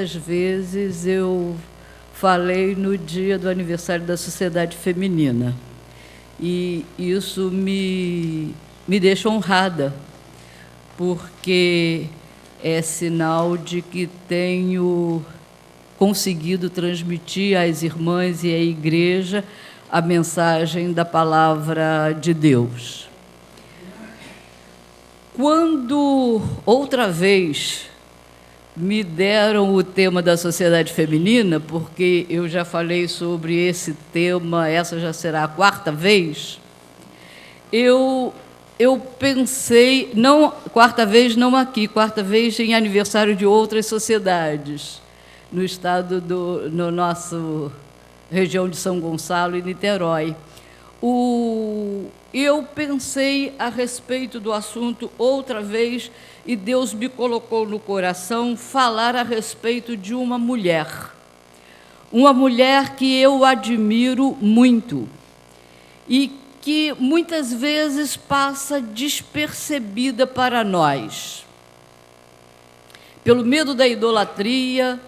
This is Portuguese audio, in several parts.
Às vezes eu falei no dia do aniversário da Sociedade Feminina e isso me deixa honrada, porque é sinal de que tenho conseguido transmitir às irmãs e à igreja a mensagem da palavra de Deus. Quando outra vez me deram o tema da Sociedade Feminina, porque eu já falei sobre esse tema, essa já será a quarta vez, eu pensei, não, quarta vez não aqui, quarta vez em aniversário de outras sociedades, no estado no nosso região de São Gonçalo e Niterói. Eu pensei a respeito do assunto outra vez e Deus me colocou no coração falar a respeito de uma mulher que eu admiro muito e que muitas vezes passa despercebida para nós, pelo medo da idolatria,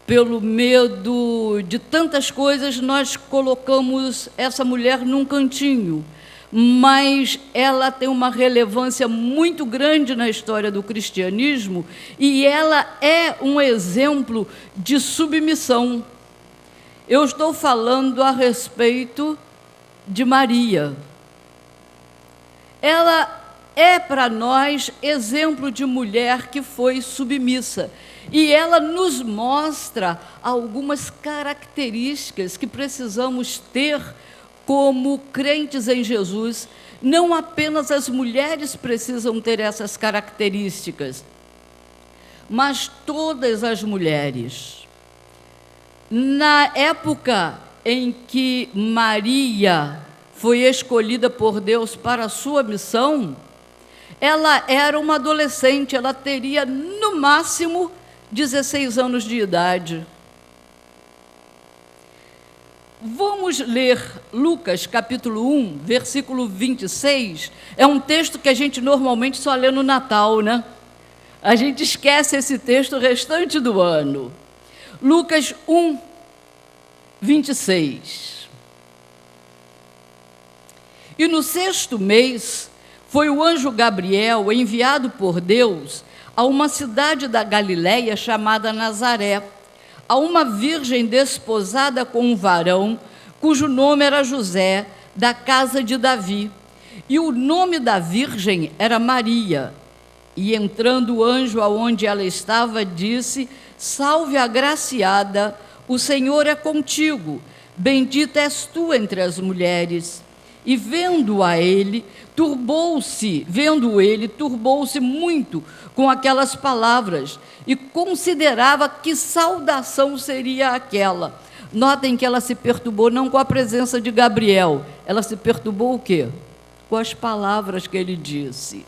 pelo medo de tantas coisas, nós colocamos essa mulher num cantinho, mas ela tem uma relevância muito grande na história do cristianismo e ela é um exemplo de submissão. Eu estou falando a respeito de Maria. Ela é para nós exemplo de mulher que foi submissa. E ela nos mostra algumas características que precisamos ter como crentes em Jesus. Não apenas as mulheres precisam ter essas características, mas todas as mulheres. Na época em que Maria foi escolhida por Deus para a sua missão, ela era uma adolescente, ela teria no máximo 16 anos de idade. Vamos ler Lucas, capítulo 1, versículo 26. É um texto que a gente normalmente só lê no Natal, né? A gente esquece esse texto o restante do ano. Lucas 1, 26. E no 6º mês, foi o anjo Gabriel enviado por Deus a uma cidade da Galiléia chamada Nazaré, a uma virgem desposada com um varão, cujo nome era José, da casa de Davi. E o nome da virgem era Maria. E entrando o anjo aonde ela estava, disse: Salve, agraciada, o Senhor é contigo, bendita és tu entre as mulheres. E vendo ele, turbou-se muito com aquelas palavras e considerava que saudação seria aquela. Notem que ela se perturbou não com a presença de Gabriel, ela se perturbou o quê? Com as palavras que ele disse.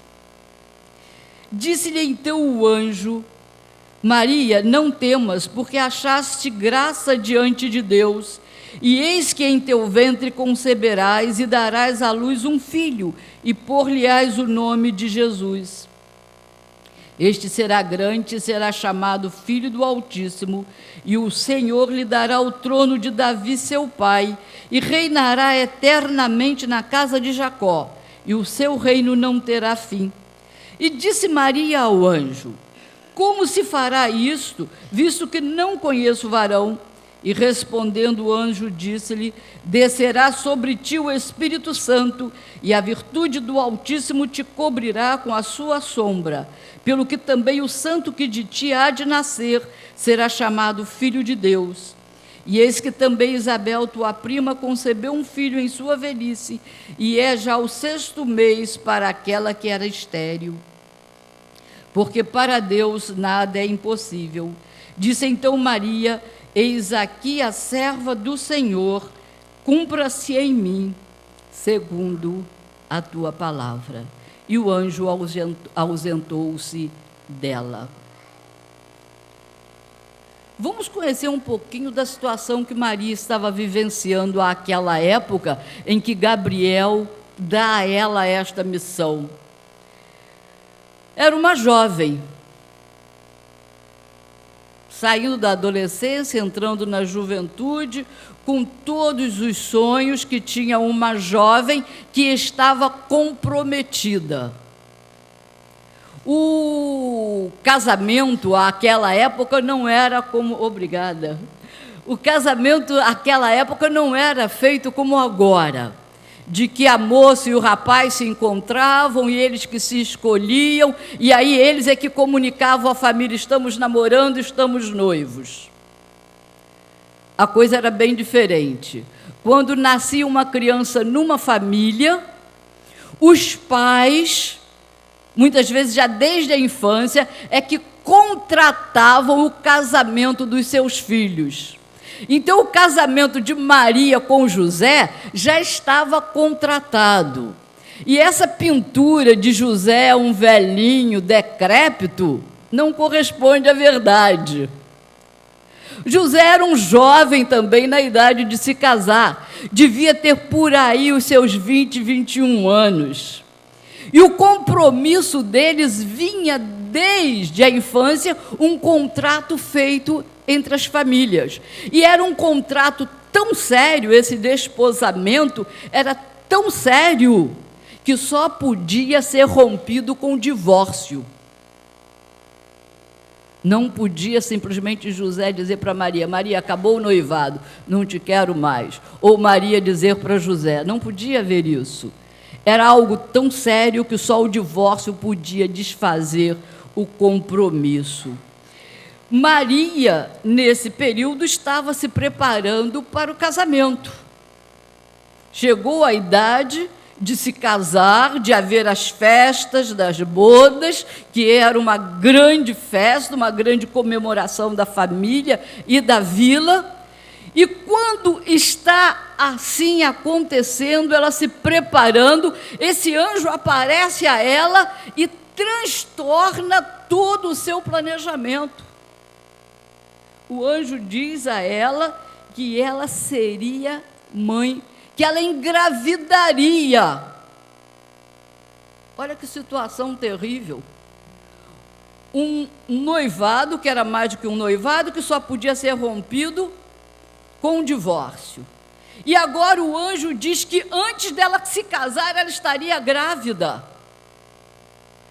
Disse-lhe então o anjo: Maria, não temas, porque achaste graça diante de Deus. E eis que em teu ventre conceberás e darás à luz um filho, e por-lhe-ás o nome de Jesus. Este será grande e será chamado Filho do Altíssimo, e o Senhor lhe dará o trono de Davi, seu pai, e reinará eternamente na casa de Jacó, e o seu reino não terá fim. E disse Maria ao anjo: Como se fará isto, visto que não conheço varão? E respondendo o anjo, disse-lhe: Descerá sobre ti o Espírito Santo, e a virtude do Altíssimo te cobrirá com a sua sombra, pelo que também o santo que de ti há de nascer será chamado Filho de Deus. E eis que também Isabel, tua prima, concebeu um filho em sua velhice, e é já o 6º mês para aquela que era estéril. Porque para Deus nada é impossível. Disse então Maria: Eis aqui a serva do Senhor, cumpra-se em mim, segundo a tua palavra. E o anjo ausentou-se dela. Vamos conhecer um pouquinho da situação que Maria estava vivenciando àquela época em que Gabriel dá a ela esta missão. Era uma jovem, saindo da adolescência, entrando na juventude, com todos os sonhos que tinha uma jovem que estava comprometida. O casamento àquela época não era como... Obrigada. O casamento àquela época não era feito como agora, de que a moça e o rapaz se encontravam e eles que se escolhiam, e aí eles é que comunicavam à família: estamos namorando, estamos noivos. A coisa era bem diferente. Quando nascia uma criança numa família, os pais, muitas vezes já desde a infância, é que contratavam o casamento dos seus filhos. Então, o casamento de Maria com José já estava contratado. E essa pintura de José, um velhinho decrépito, não corresponde à verdade. José era um jovem também na idade de se casar, devia ter por aí os seus 20, 21 anos. E o compromisso deles vinha desde a infância, um contrato feito entre as famílias. E era um contrato tão sério, esse desposamento era tão sério, que só podia ser rompido com divórcio. Não podia simplesmente José dizer para Maria: Maria, acabou o noivado, não te quero mais. Ou Maria dizer para José, não podia haver isso. Era algo tão sério que só o divórcio podia desfazer o compromisso. Maria, nesse período, estava se preparando para o casamento. Chegou a idade de se casar, de haver as festas das bodas, que era uma grande festa, uma grande comemoração da família e da vila. E quando está assim acontecendo, ela se preparando, esse anjo aparece a ela e transtorna todo o seu planejamento. O anjo diz a ela que ela seria mãe, que ela engravidaria. Olha que situação terrível. Um noivado, que era mais do que um noivado, que só podia ser rompido com o divórcio. E agora o anjo diz que antes dela se casar, ela estaria grávida.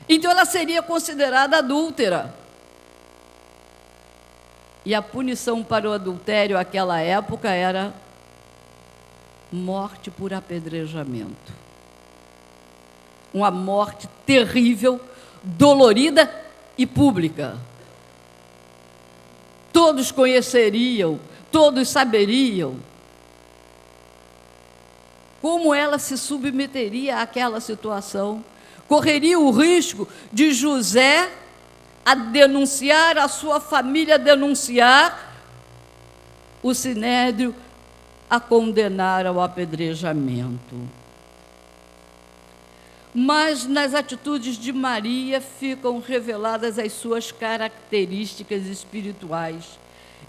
Então ela seria considerada adúltera. E a punição para o adultério naquela época era morte por apedrejamento. Uma morte terrível, dolorida e pública. Todos conheceriam, todos saberiam como ela se submeteria àquela situação. Correria o risco de José a denunciar, a sua família denunciar, o sinédrio a condenar ao apedrejamento. Mas nas atitudes de Maria ficam reveladas as suas características espirituais,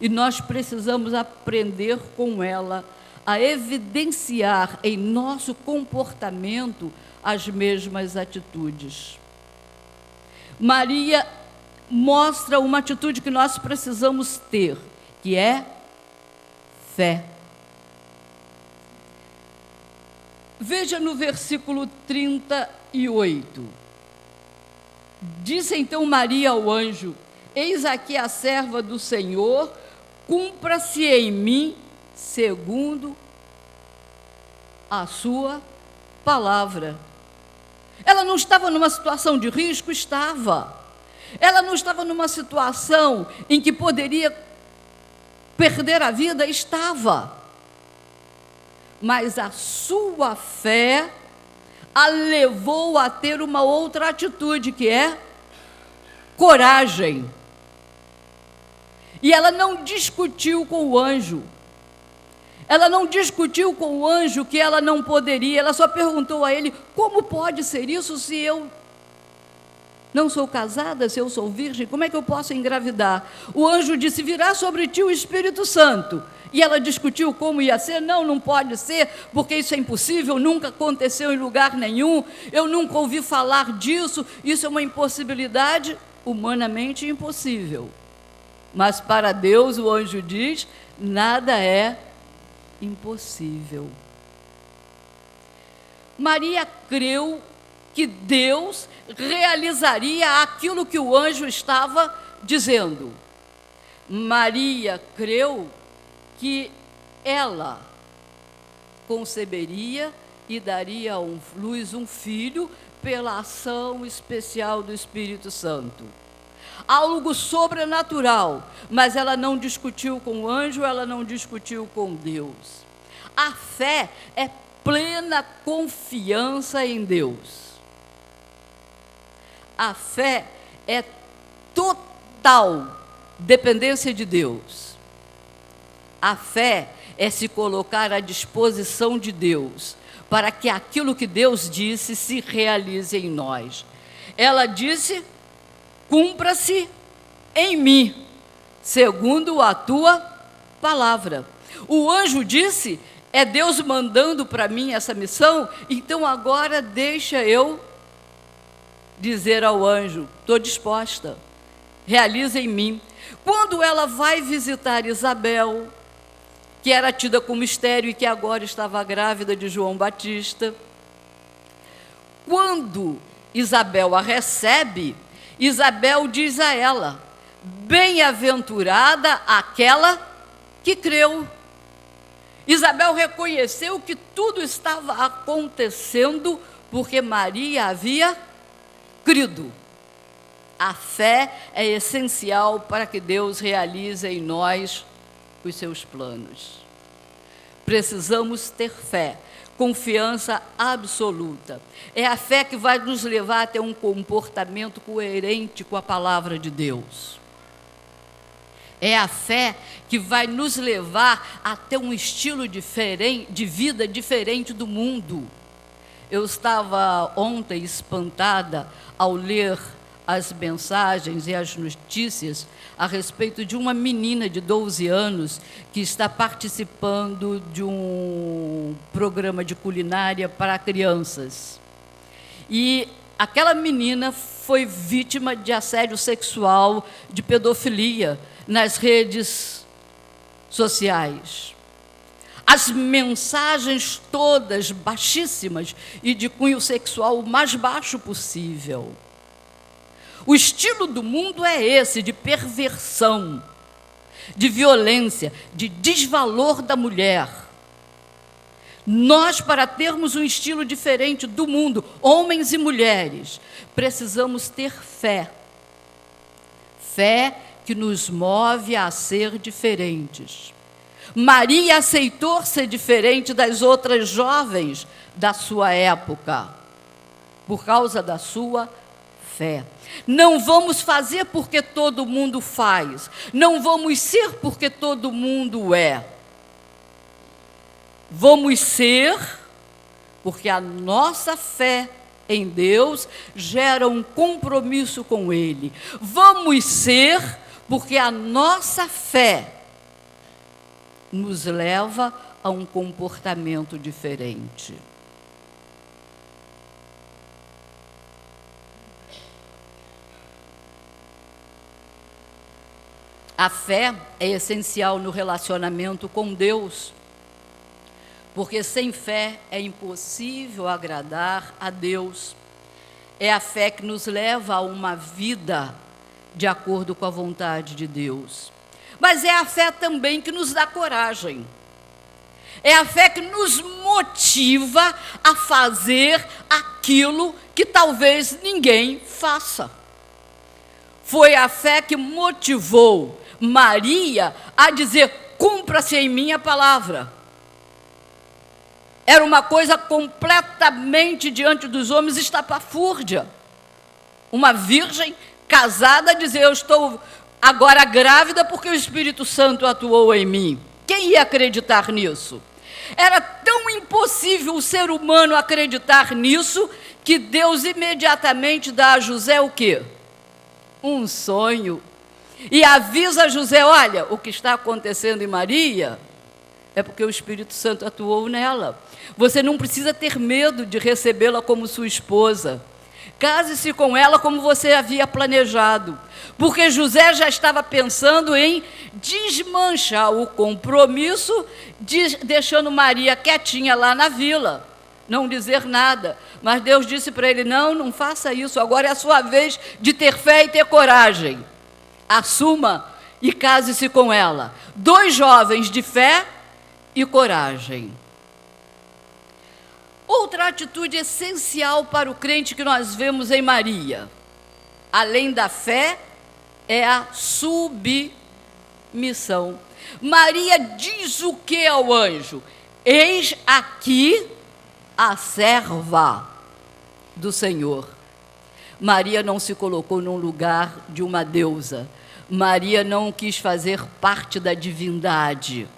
e nós precisamos aprender com ela a evidenciar em nosso comportamento as mesmas atitudes. Maria mostra uma atitude que nós precisamos ter, que é fé. Veja no versículo 38. Disse então Maria ao anjo: eis aqui a serva do Senhor, cumpra-se em mim segundo a sua palavra. Ela não estava numa situação de risco? Estava. Ela não estava numa situação em que poderia perder a vida? Estava. Mas a sua fé a levou a ter uma outra atitude, que é coragem. E ela não discutiu com o anjo. Ela não discutiu com o anjo que ela não poderia, ela só perguntou a ele: como pode ser isso se eu não sou casada, se eu sou virgem, como é que eu posso engravidar? O anjo disse: virá sobre ti o Espírito Santo. E ela discutiu como ia ser. Não pode ser, porque isso é impossível, nunca aconteceu em lugar nenhum, eu nunca ouvi falar disso, isso é uma impossibilidade, humanamente impossível. Mas para Deus, o anjo diz, nada é impossível. Maria creu que Deus realizaria aquilo que o anjo estava dizendo. Maria creu que ela conceberia e daria à luz um filho pela ação especial do Espírito Santo. Algo sobrenatural, mas ela não discutiu com o anjo, ela não discutiu com Deus. A fé é plena confiança em Deus. A fé é total dependência de Deus. A fé é se colocar à disposição de Deus, para que aquilo que Deus disse se realize em nós. Ela disse, cumpra-se em mim, segundo a tua palavra. O anjo disse, é Deus mandando para mim essa missão, então agora deixa eu dizer ao anjo, estou disposta, realiza em mim. Quando ela vai visitar Isabel, que era tida como estéril e que agora estava grávida de João Batista, quando Isabel a recebe, Isabel diz a ela, bem-aventurada aquela que creu. Isabel reconheceu que tudo estava acontecendo porque Maria havia crido. A fé é essencial para que Deus realize em nós os seus planos. Precisamos ter fé, confiança absoluta. É a fé que vai nos levar a ter um comportamento coerente com a palavra de Deus. É a fé que vai nos levar a ter um estilo diferente, de vida diferente do mundo. Eu estava ontem espantada ao ler as mensagens e as notícias a respeito de uma menina de 12 anos que está participando de um programa de culinária para crianças. E aquela menina foi vítima de assédio sexual, de pedofilia nas redes sociais. As mensagens todas baixíssimas e de cunho sexual o mais baixo possível. O estilo do mundo é esse, de perversão, de violência, de desvalor da mulher. Nós, para termos um estilo diferente do mundo, homens e mulheres, precisamos ter fé. Fé que nos move a ser diferentes. Maria aceitou ser diferente das outras jovens da sua época, por causa da sua fé. Não vamos fazer porque todo mundo faz. Não vamos ser porque todo mundo é. Vamos ser porque a nossa fé em Deus gera um compromisso com Ele. Vamos ser porque a nossa fé nos leva a um comportamento diferente. A fé é essencial no relacionamento com Deus, porque sem fé é impossível agradar a Deus. É a fé que nos leva a uma vida de acordo com a vontade de Deus. Mas é a fé também que nos dá coragem. É a fé que nos motiva a fazer aquilo que talvez ninguém faça. Foi a fé que motivou Maria a dizer, cumpra-se em mim a palavra. Era uma coisa completamente diante dos homens estapafúrdia. Uma virgem casada a dizer, eu estou agora grávida porque o Espírito Santo atuou em mim. Quem ia acreditar nisso? Era tão impossível o ser humano acreditar nisso que Deus imediatamente dá a José o quê? Um sonho. E avisa a José, olha, o que está acontecendo em Maria é porque o Espírito Santo atuou nela. Você não precisa ter medo de recebê-la como sua esposa. Case-se com ela como você havia planejado, porque José já estava pensando em desmanchar o compromisso, deixando Maria quietinha lá na vila, não dizer nada. Mas Deus disse para ele: não faça isso, agora é a sua vez de ter fé e ter coragem. Assuma e case-se com ela. 2 jovens de fé e coragem. Outra atitude essencial para o crente que nós vemos em Maria, além da fé, é a submissão. Maria diz o que ao anjo? Eis aqui a serva do Senhor. Maria não se colocou num lugar de uma deusa. Maria não quis fazer parte da divindade.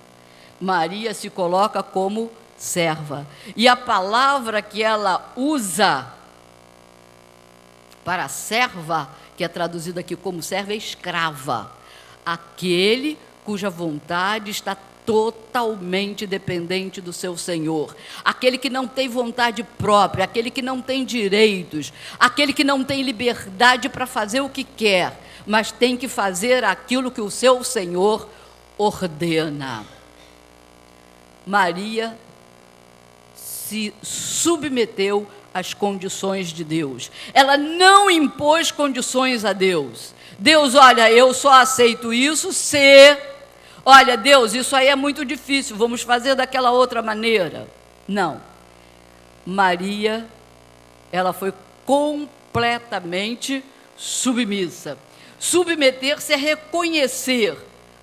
Maria se coloca como serva. E a palavra que ela usa para serva, que é traduzida aqui como serva, é escrava. Aquele cuja vontade está totalmente dependente do seu Senhor. Aquele que não tem vontade própria, aquele que não tem direitos, aquele que não tem liberdade para fazer o que quer, mas tem que fazer aquilo que o seu Senhor ordena. Maria se submeteu às condições de Deus. Ela não impôs condições a Deus. Deus, olha, eu só aceito isso se... Olha, Deus, isso aí é muito difícil, vamos fazer daquela outra maneira. Não. Maria, ela foi completamente submissa. Submeter-se é reconhecer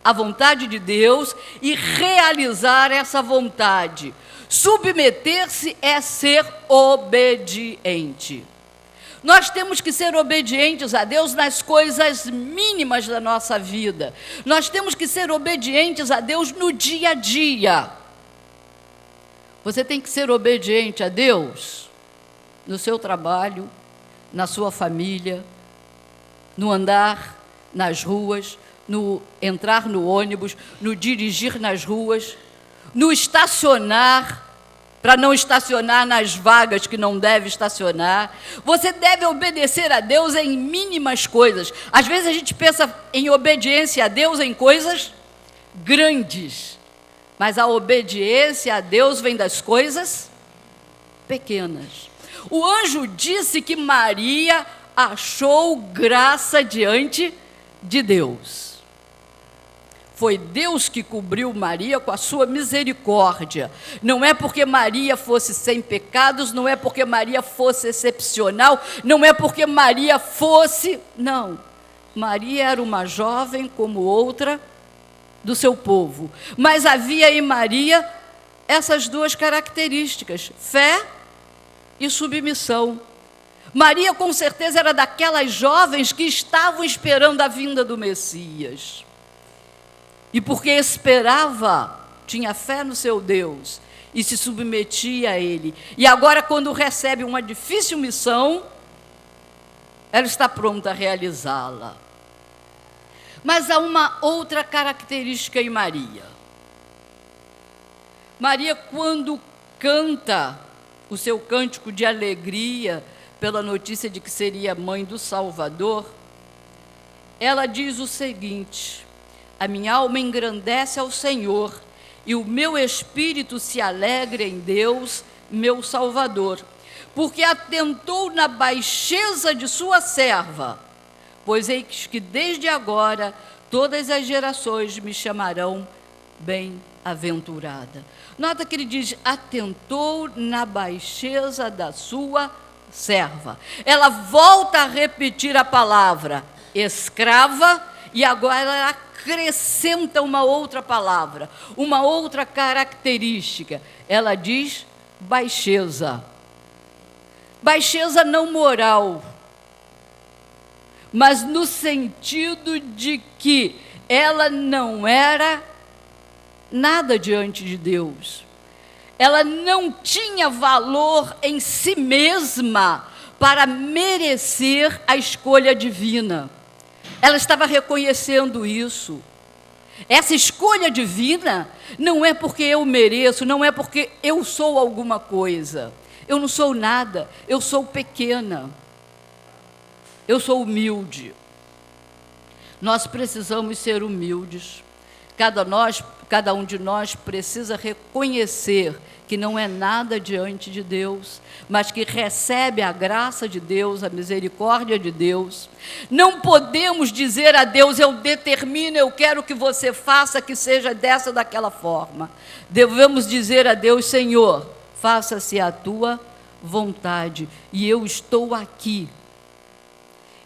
a vontade de Deus e realizar essa vontade. Submeter-se é ser obediente. Nós temos que ser obedientes a Deus nas coisas mínimas da nossa vida. Nós temos que ser obedientes a Deus no dia a dia. Você tem que ser obediente a Deus no seu trabalho, na sua família, no andar nas ruas, no entrar no ônibus, no dirigir nas ruas, no estacionar, para não estacionar nas vagas que não deve estacionar. Você deve obedecer a Deus em mínimas coisas. Às vezes a gente pensa em obediência a Deus em coisas grandes, mas a obediência a Deus vem das coisas pequenas. O anjo disse que Maria achou graça diante de Deus. Foi Deus que cobriu Maria com a sua misericórdia. Não é porque Maria fosse sem pecados, não é porque Maria fosse excepcional, não é porque Maria fosse... Não. Maria era uma jovem como outra do seu povo. Mas havia em Maria essas 2 características, fé e submissão. Maria, com certeza, era daquelas jovens que estavam esperando a vinda do Messias. E porque esperava, tinha fé no seu Deus e se submetia a Ele. E agora, quando recebe uma difícil missão, ela está pronta a realizá-la. Mas há uma outra característica em Maria. Maria, quando canta o seu cântico de alegria pela notícia de que seria mãe do Salvador, ela diz o seguinte: a minha alma engrandece ao Senhor, e o meu espírito se alegra em Deus, meu Salvador, porque atentou na baixeza de sua serva, pois eis que desde agora todas as gerações me chamarão bem-aventurada. Nota que ele diz, atentou na baixeza da sua serva. Ela volta a repetir a palavra escrava, e agora ela acrescenta uma outra palavra, uma outra característica. Ela diz baixeza. Baixeza não moral, mas no sentido de que ela não era nada diante de Deus. Ela não tinha valor em si mesma para merecer a escolha divina. Ela estava reconhecendo isso. Essa escolha divina não é porque eu mereço, não é porque eu sou alguma coisa. Eu não sou nada, eu sou pequena. Eu sou humilde. Nós precisamos ser humildes. Cada um de nós precisa reconhecer que não é nada diante de Deus, mas que recebe a graça de Deus, a misericórdia de Deus. Não podemos dizer a Deus: eu determino, eu quero que você faça, que seja dessa ou daquela forma. Devemos dizer a Deus: Senhor, faça-se a tua vontade, e eu estou aqui.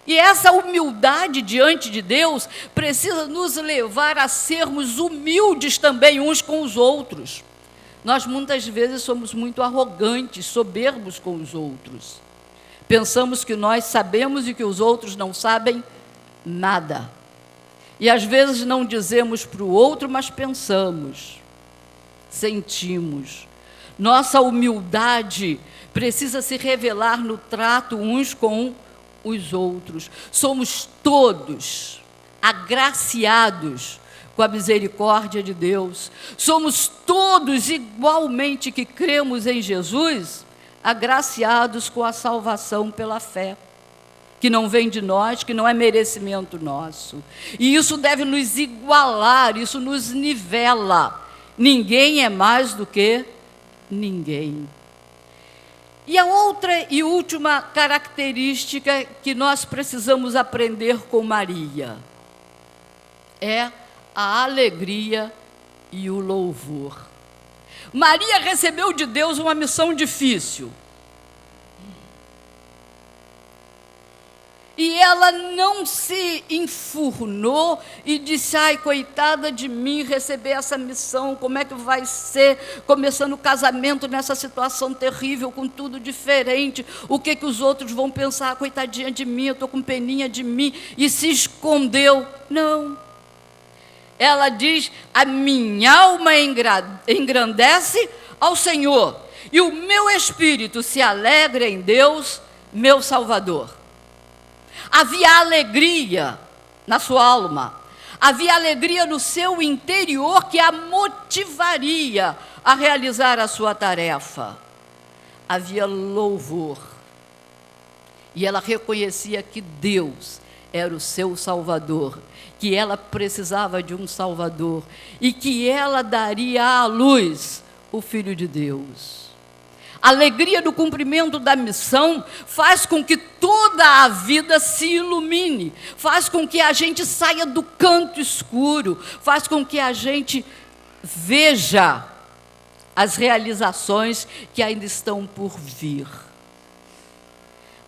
E essa humildade diante de Deus precisa nos levar a sermos humildes também uns com os outros. Nós muitas vezes somos muito arrogantes, soberbos com os outros. Pensamos que nós sabemos e que os outros não sabem nada. E às vezes não dizemos para o outro, mas pensamos, sentimos. Nossa humildade precisa se revelar no trato uns com os outros. Somos todos agraciados com a misericórdia de Deus. Somos todos igualmente que cremos em Jesus, agraciados com a salvação pela fé, que não vem de nós, que não é merecimento nosso. E isso deve nos igualar, isso nos nivela. Ninguém é mais do que ninguém. E a outra e última característica que nós precisamos aprender com Maria é a alegria e o louvor. Maria recebeu de Deus uma missão difícil. E ela não se enfurnou e disse: ai, coitada de mim, receber essa missão, como é que vai ser, começando o casamento nessa situação terrível, com tudo diferente, o que os outros vão pensar, coitadinha de mim, eu estou com peninha de mim, e se escondeu. Não. Ela diz: a minha alma engrandece ao Senhor, e o meu espírito se alegra em Deus, meu Salvador. Havia alegria na sua alma, havia alegria no seu interior que a motivaria a realizar a sua tarefa. Havia louvor. E ela reconhecia que Deus era o seu Salvador, que ela precisava de um Salvador e que ela daria à luz o Filho de Deus. A alegria do cumprimento da missão faz com que toda a vida se ilumine, faz com que a gente saia do canto escuro, faz com que a gente veja as realizações que ainda estão por vir.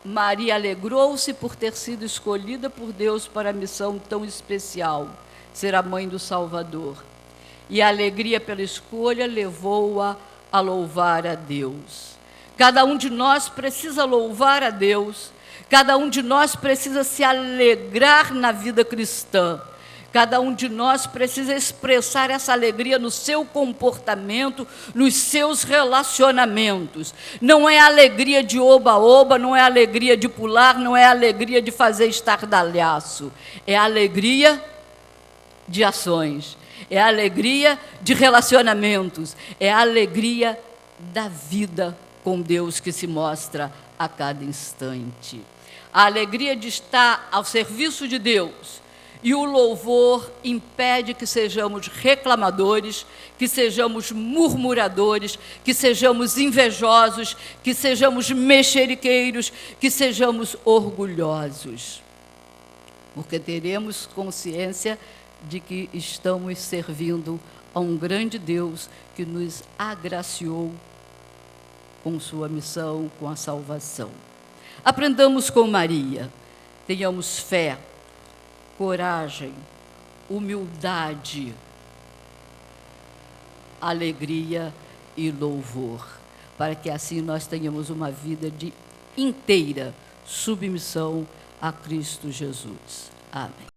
Maria alegrou-se por ter sido escolhida por Deus para a missão tão especial, ser a mãe do Salvador. E a alegria pela escolha levou-a a louvar a Deus. Cada um de nós precisa louvar a Deus, cada um de nós precisa se alegrar na vida cristã, cada um de nós precisa expressar essa alegria no seu comportamento, nos seus relacionamentos. Não é alegria de oba-oba, não é alegria de pular, não é alegria de fazer estardalhaço, é alegria de ações. É a alegria de relacionamentos, é a alegria da vida com Deus que se mostra a cada instante. A alegria de estar ao serviço de Deus e o louvor impede que sejamos reclamadores, que sejamos murmuradores, que sejamos invejosos, que sejamos mexeriqueiros, que sejamos orgulhosos. Porque teremos consciência de que estamos servindo a um grande Deus que nos agraciou com sua missão, com a salvação. Aprendamos com Maria, tenhamos fé, coragem, humildade, alegria e louvor, para que assim nós tenhamos uma vida de inteira submissão a Cristo Jesus. Amém.